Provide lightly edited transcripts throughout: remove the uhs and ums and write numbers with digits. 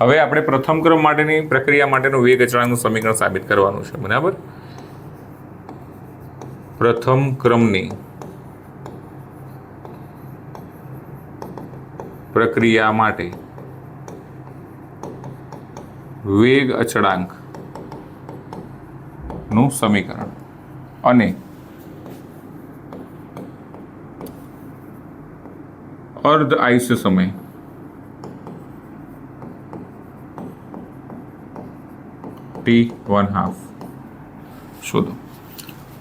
હવે આપણે પ્રથમ ક્રમ માટેની પ્રક્રિયા માટેનું વેગ અચળાંકનું સમીકરણ સાબિત કરવાનું છે, બરાબર. પ્રથમ ક્રમની પ્રક્રિયા માટે વેગ અચળાંક નું સમીકરણ અને અર્ધ આયુષ્ય સમય T1/2 શોધો.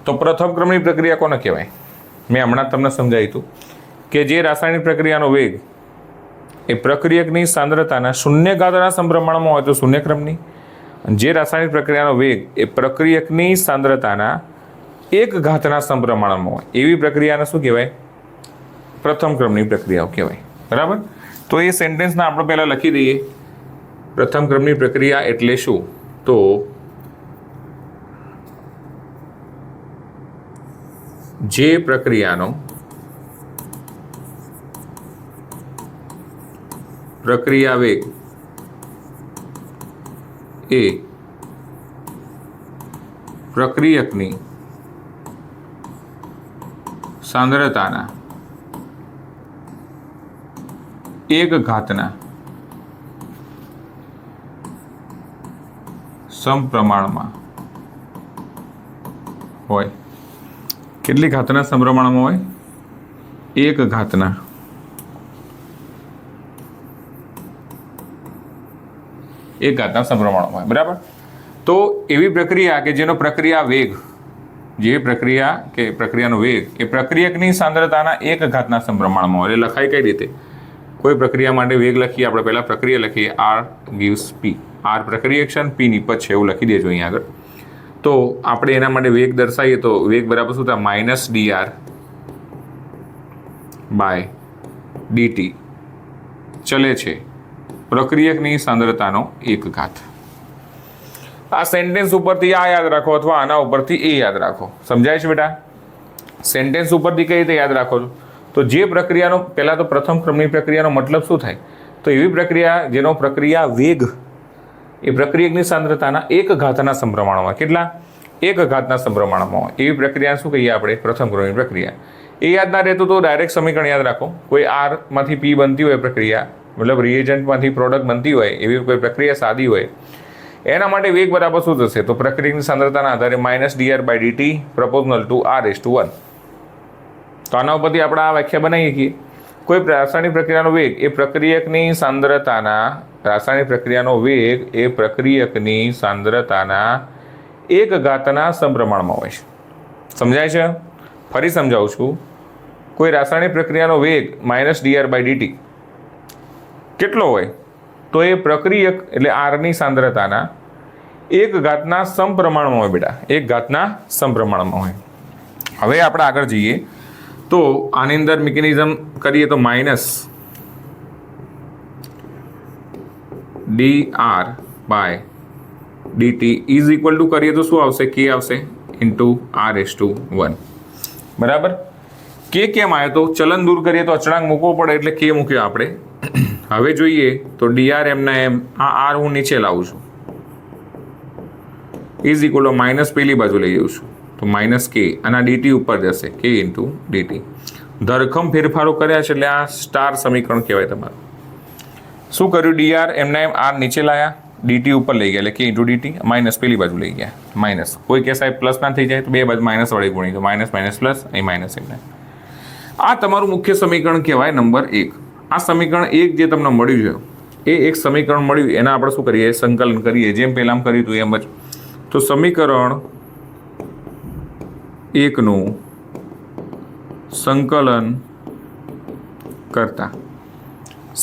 તો પ્રથમ ક્રમની પ્રક્રિયા કોને કહેવાય? મેં હમણાં તમને સમજાવ્યું હતું કે જે રાસાયણિક પ્રક્રિયાનો વેગ એ પ્રક્રિયકની સાંદ્રતાના શૂન્ય ઘાતના સમપ્રમાણમાં હોય તો શૂન્ય ક્રમની, જે રાસાયણિક પ્રક્રિયાનો વેગ એ પ્રક્રિયકની સાંદ્રતાના 1 ઘાતના સમપ્રમાણમાં હોય એવી પ્રક્રિયાને શું કહેવાય? પ્રથમ ક્રમની પ્રક્રિયાઓ કહેવાય, બરાબર. તો એ સેન્ટેન્સને આપણે પહેલાં લખી દઈએ. પ્રથમ ક્રમની પ્રક્રિયા એટલે શું? તો જે પ્રક્રિયાનો પ્રક્રિયા વેગ એ પ્રક્રિયકની સાંદ્રતાના 1 ઘાતના સમપ્રમાણમાં હોય. કેટલી ઘાતના સમપ્રમાણમાં હોય? 1 ઘાતના. 1 ઘાતના સમપ્રમાણમાં હોય, બરાબર. તો એવી પ્રક્રિયા કે જેનો પ્રક્રિયા વેગ, જે પ્રક્રિયા કે પ્રક્રિયાનો વેગ એ પ્રક્રિયકની સાંદ્રતાના 1 ઘાતના સમપ્રમાણમાં હોય. એટલે લખાય કઈ રીતે? કોઈ પ્રક્રિયા માટે વેગ લખીએ આપણે, પહેલા પ્રક્રિયા લખીએ R gives P. R પ્રક્રિયક છે, P નિપજ છે, એવું લખી દેજો અહીંયા આગળ. તો આપણે એના માટે વેગ દર્શાવીએ તો વેગ બરાબર શું થાય? -dr/dt ચલે છે પ્રક્રિયકની સાંદ્રતાનો 1 ઘાત. આ સેન્ટેન્સ ઉપરથી આ યાદ રાખો અથવા આના ઉપરથી એ યાદ રાખો. સમજાય છે બેટા? સેન્ટેન્સ ઉપરથી કઈ રીતે યાદ રાખો છો? તો જે પ્રક્રિયાનો પહેલા તો પ્રથમ ક્રમની પ્રક્રિયાનો મતલબ શું થાય? તો એવી પ્રક્રિયા જેનો પ્રક્રિયા વેગ એ પ્રક્રિયકની સાંદ્રતાના 1 ઘાતના સમપ્રમાણમાં. કેટલા? 1 ઘાતના સમપ્રમાણમાં હોય એવી પ્રક્રિયા શું કહીએ આપણે? પ્રથમ ક્રમની પ્રક્રિયા. એ યાદ ના રહેતું તો ડાયરેક્ટ સમીકરણ યાદ રાખો. કોઈ R માંથી P બનતી હોય પ્રક્રિયા, મતલબ રિએજન્ટમાંથી પ્રોડક્ટ બનતી હોય એવી કોઈ પ્રક્રિયા સાદી હોય, એના માટે વેગ બરાબર શું થશે? તો પ્રક્રિયકની સાંદ્રતાના આધારે -dr/dt proportional to r/1. તો આના ઉપરથી આપણે આ વ્યાખ્યા બનાવીએ કે કોઈ રાસાયણિક પ્રક્રિયાનો વેગ એ પ્રક્રિયકની સાંદ્રતાના સાંદ્રતાના 1 ઘાતના સમપ્રમાણમાં હોય છે. સમજાય છે? ફરી સમજાવું છું. કોઈ રાસાયણિક પ્રક્રિયાનો વેગ -dr/dt કેટલો હોય? તો એ પ્રક્રિયક એટલે આરની સાંદ્રતાના 1 ઘાતના સમપ્રમાણમાં હોય બેટા. 1 ઘાતના સમપ્રમાણમાં હોય. હવે આપણે આગળ જઈએ તો આની અંદર મિકેનિઝમ કરીએ તો -dr/dt ઇઝ ઇક્વલ ટુ કરીએ તો શું આવશે? K આવશે × r/1. બરાબર. K કેમ આવ્યો? તો ચલન દૂર કરીએ તો અચળાંક મૂકવો પડે એટલે K મૂક્યો આપણે. હવે જોઈએ તો dr એમના એમ, આ r હું નીચે લાવું છું, ઇઝ ઇક્વલ ટુ માઇનસ પેલી બાજુ લઈ જઉં છું તો -K અને dt ઉપર જશે K × dt. ધરખમ ફેરફારો કર્યા છે એટલે આ સ્ટાર સમીકરણ કહેવાય તમારું. શું કર્યું? dr એમના એમ r નીચે લાયા, dt ઉપર લઈ ગયા એટલે K × dt, માઇનસ પેલી બાજુ લઈ ગયા માઇનસ. કોઈ કે સાહેબ પ્લસ ના થઈ જાય તો બે બાજુ માઇનસ વડે ગુણી તો માઇનસ પ્લસ અહીં માઇનસ એમના. આ તમારું મુખ્ય સમીકરણ કહેવાય નંબર 1. આ સમીકરણ 1 જે તમને મળ્યું છે એ એક સમીકરણ મળ્યું એના આપણે શું કરીએ? સંકલન કરીએ, જેમ પહેલાં કર્યું હતું એમ જ. તો સમીકરણ 1 નું સંકલન કરતા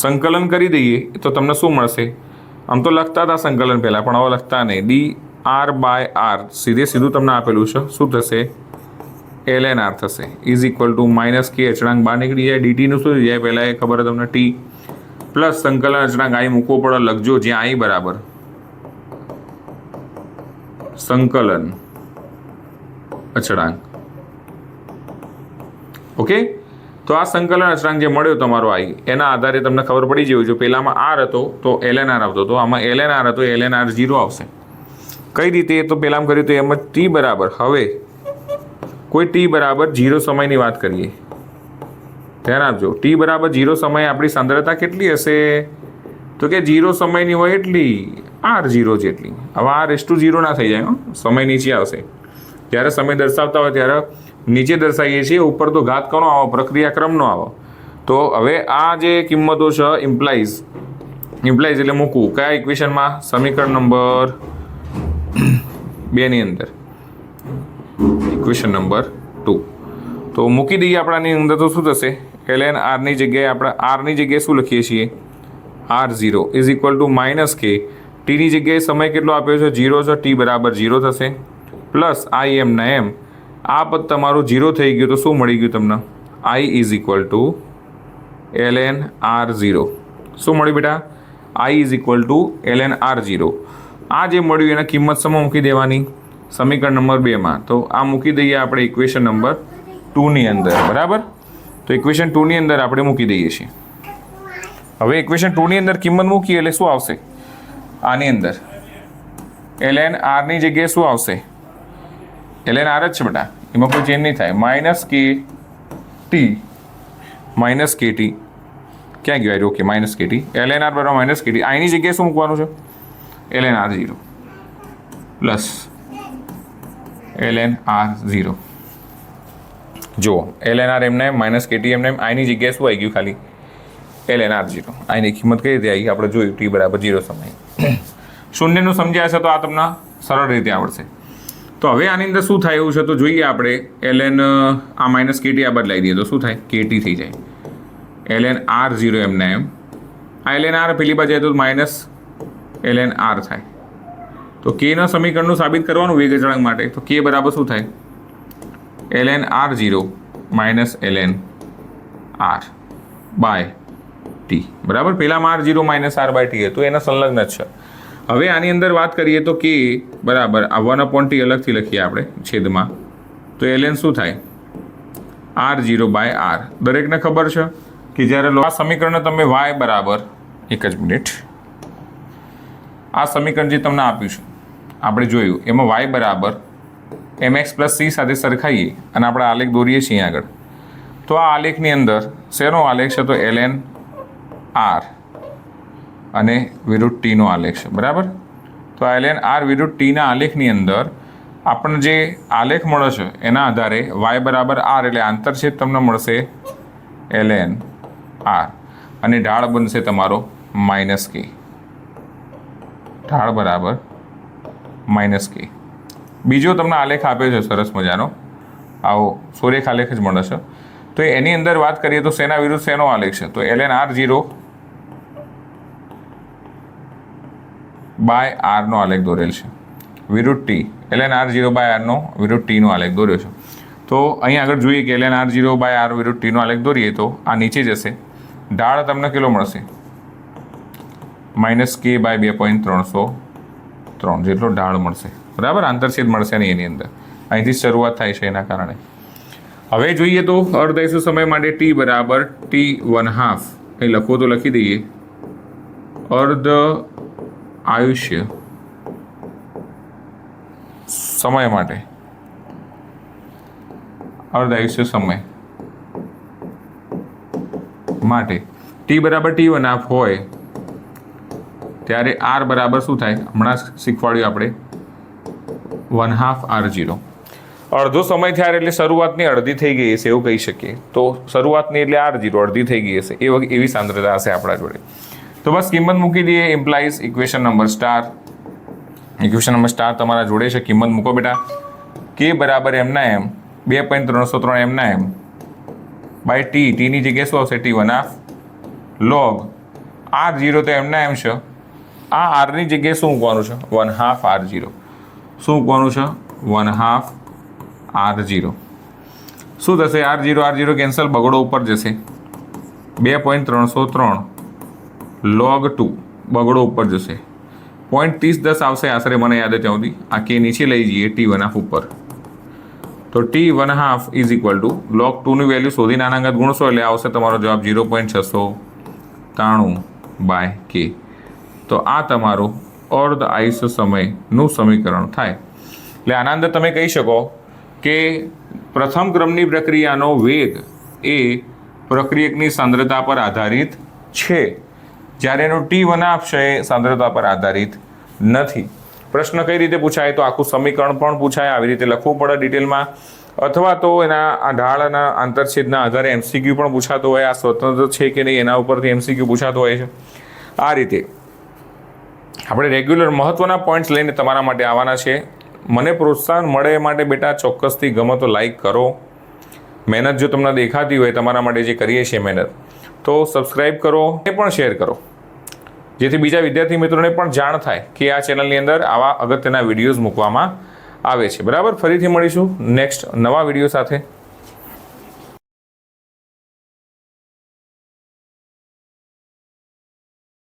સંકલન કરી દઈએ તો તમને શું મળશે? આમ તો લખતા હતા સંકલન પહેલાં, પણ હવે લખતા નહીં. dr/r સીધું તમને આપેલું છે. શું થશે? ln r થશે. ઇઝ ઇક્વલ ટુ -K અચળાંક બહાર નીકળી જાય. ડીટીનું શું થઈ જાય? પહેલાં એ ખબર તમને T પ્લસ સંકલન અચળાંક અહીં મૂકવો પડે, લખજો જ્યાં અહીં બરાબર સંકલન અચળાંક. ઓકે. તો આ સંકલન અચળાંક જે મળ્યો તમારો આઈ એના આધારે તમને ખબર પડી જવું જો પહેલામાં આર હતો તો LNR આવતો તો આમાં LNR હતો LNR 0 આવશે. કઈ રીતે? તો પહેલામાં કર્યું તો એમ જ ટી બરાબર, હવે કોઈ ટી બરાબર 0 સમયની વાત કરીએ, ધ્યાન આપજો. ટી બરાબર 0 સમયે આપણી સાંદ્રતા કેટલી હશે? તો કે 0 સમયની હોય એટલી R0 જેટલી. હવે R/0 ના થઈ જાય, સમય નીચે આવશે. જ્યારે સમય દર્શાવતા હોય ત્યારે નીચે દર્શાવીએ છીએ, ઉપર તો ઘાત કોનો આવો? પ્રક્રિયાક્રમનો આવો. તો હવે આ જે કિંમતો છે ઇમ્પ્લાઇઝ એટલે મૂકવું કયા ઇક્વેશનમાં? સમીકરણ નંબર 2 ની અંદર, ઇક્વેશન નંબર 2. તો મૂકી દઈએ આપણાની અંદર તો શું થશે? ln r ની જગ્યાએ આપણે r ની જગ્યાએ શું લખીએ છીએ? R0 is equal two minus કે ટી ની જગ્યાએ સમય કેટલો આપ્યો છે? 0 છે. ટી બરાબર 0 થશે પ્લસ આઈ એમ ના એમ. આ પદ તમારું 0 થઈ ગયું તો શું મળી ગયું તમને? આઈ is equal two ln r0. શું મળ્યું બેટા? આઈ is equal two ln r0. આ જે મળ્યું એના કિંમત સમા મૂકી દેવાની સમીકરણ નંબર 2માં. તો આ મૂકી દઈએ આપણે ઇક્વેશન નંબર 2 ની અંદર, બરાબર? તો ઇક્વેશન 2 ની અંદર આપણે મૂકી દઈએ છીએ. હવે ઇક્વેશન 2 ની અંદર કિંમત મૂકીએ એટલે શું આવશે? આની અંદર ln r ની જગ્યાએ શું આવશે? ln r જ છે બેટા, એમાં કોઈ ચેન્જ નહીં થાય. માઇનસ કે ટી ક્યાં ગયો? ઓકે, માઇનસ કે ટી. ln r બરાબર માઇનસ કે ટી. આની જગ્યાએ શું મૂકવાનું છે? ln r0 plus ln r0. જુઓ, ln r એમને માઇનસ કે ટી એમને આની જગ્યાએ શું આવી ગયું? ખાલી ln r0. આની કિંમત કઈ રીતે આવી? આપણે જોયું ટી બરાબર 0 સમય. શૂન્યનું સમજ્યા હશે તો આ તમને સરળ રીતે આવડશે. તો હવે આની અંદર શું થાય એવું છે તો જોઈએ આપણે. ln આ માઇનસ કે ટી આ બદલાઈ દઈએ તો શું થાય? કે ટી થઈ જાય. ln r0 એમને એમ. આ ln r પેલી બાજુ જાય તો માઇનસ ln r થાય. તો કેના સમીકરણનું સાબિત કરવાનું વેગ અચળાંક માટે. તો કે બરાબર શું થાય? ln r0 minus ln r by t. બરાબર? પહેલામાં r0 minus r by T હતું, એના સંલગ્ન જ છે. હવે આની અંદર વાત કરીએ તો કે બરાબર આ 1/t અલગથી લખીએ આપણે છેદમાં. તો ln શું થાય? r0 by r. દરેકને ખબર છે કે જ્યારે આ સમીકરણને તમે y બરાબર, એક જ મિનિટ, આ સમીકરણ જે તમને આપ્યું છે આપણે જોયું એમાં y બરાબર mx પ્લસ c સાથે સરખાઈએ અને આપણે આલેખ દોરીએ છીએ આગળ. તો આ આલેખની અંદર શેનો આલેખ છે? તો ln r અને વિરુદ્ધ ટીનો આલેખ છે, બરાબર? તો આ ln r વિરુદ્ધ ટીના આલેખની અંદર આપણને જે આલેખ મળે છે એના આધારે y બરાબર r એટલે આંતરછેદ તમને મળશે ln r અને ઢાળ બનશે તમારો માઇનસ કે. ઢાળ બરાબર માઇનસ કે. બીજો તમને આલેખ આપ્યો છે સરસ મજાનો, આવો સુરેખ આલેખ જ મળે છે. તો એની અંદર વાત કરીએ તો શેના વિરુદ્ધ શેનો આલેખ છે? તો ln r0 બાય r નો આલેખ દોરેલ છે વિરુદ્ધ t. ln r0 by r નો વિરુદ્ધ ટીનો આલેખ દોર્યો છે. તો અહીંયા આગળ જોઈએ કે ln r0 બાય r વિરુદ્ધ ટીનો આલેખ દોરીએ તો આ નીચે જશે. ઢાળ તમને કેટલો મળશે? માઇનસ કે બાય 2.303 જેટલો ઢાળ મળશે, બરાબર? આંતરછેદ મળશે નહીં એની અંદર. અહીંથી શરૂઆત થાય છે એના કારણે. હવે જોઈએ તો અર્ધઆયુષ્ય સમય માટે ટી બરાબર t1/2 એ લખવો તો લખી દઈએ. અર્ધ આયુષ્ય સમય માટે, અર્ધ આયુષ્ય સમય માટે ટી બરાબર t1/2 હોય ત્યારે r બરાબર શું થાય? હમણાં શીખવાડ્યું આપણે 1/2 r0. અડધો સમય થયા એટલે શરૂઆતની અડધી થઈ ગઈ હશે એવું કહી શકીએ. તો શરૂઆતની એટલે r0 અડધી થઈ ગઈ હશે એવી સાંદ્રતા હશે આપણા જોડે. તો બસ કિંમત મૂકી દઈએ. Implies equation number star. Equation number star તમારા જોડે છે. કિંમત મૂકો બેટા. કે બરાબર એમના એમ 2.303 એમના એમ બાય ટીની જગ્યાએ શું આવશે? t1/2 log r0 તો એમના એમ છે. આ આરની જગ્યાએ શું મૂકવાનું છે? 1/2 r0. શું મૂકવાનું છે? 1/2 r0. શું થશે? r0 કેન્સલ, બગડો ઉપર જશે. 2.303 log 2 બગડો ઉપર જશે. 0.3010 આવશે આશરે, મને યાદ છે ત્યાં સુધી. આ કે નીચે લઈ જઈએ t1/2 ઉપર તો t1/2 is equal to log 2ની વેલ્યુ શોધી નાના ઘાત ગુણશો એટલે આવશે તમારો જવાબ 0.693/k. તો આ તમારું અર્ધ આયુષ્ય સમયનું સમીકરણ થાય. એટલે આના અંદર તમે કહી શકો કે પ્રથમ ક્રમની પ્રક્રિયાનો વેગ એ પ્રક્રિયકની સાંદ્રતા પર આધારિત છે, જ્યારે એનો t1/2 છે એ સાંદ્રતા પર આધારિત નથી. પ્રશ્ન કઈ રીતે પૂછાય? તો આખું સમીકરણ પણ પૂછાય, આવી રીતે લખવું પડે ડિટેલમાં, અથવા તો એના આ ઢાળના આંતરછેદના આધારે એમસીક્યુ પણ પૂછાતો હોય. આ સ્વતંત્ર છે કે નહીં એના ઉપરથી એમસીક્યુ પૂછાતો હોય છે. આ રીતે આપણે રેગ્યુલર મહત્ત્વના પોઈન્ટ્સ લઈને તમારા માટે આવવાના છે. મને પ્રોત્સાહન મળે એ માટે બેટા ચોક્કસથી ગમે તો લાઈક કરો. મહેનત જો તમને દેખાતી હોય તમારા માટે જે કરીએ છીએ મહેનત, તો સબસ્ક્રાઈબ કરો એ પણ શેર કરો, જેથી બીજા વિદ્યાર્થી મિત્રોને પણ જાણ થાય કે આ ચેનલની અંદર આવા અગત્યના વિડીયોઝ મૂકવામાં આવે છે. બરાબર, ફરીથી મળીશું નેક્સ્ટ નવા વિડીયો સાથે.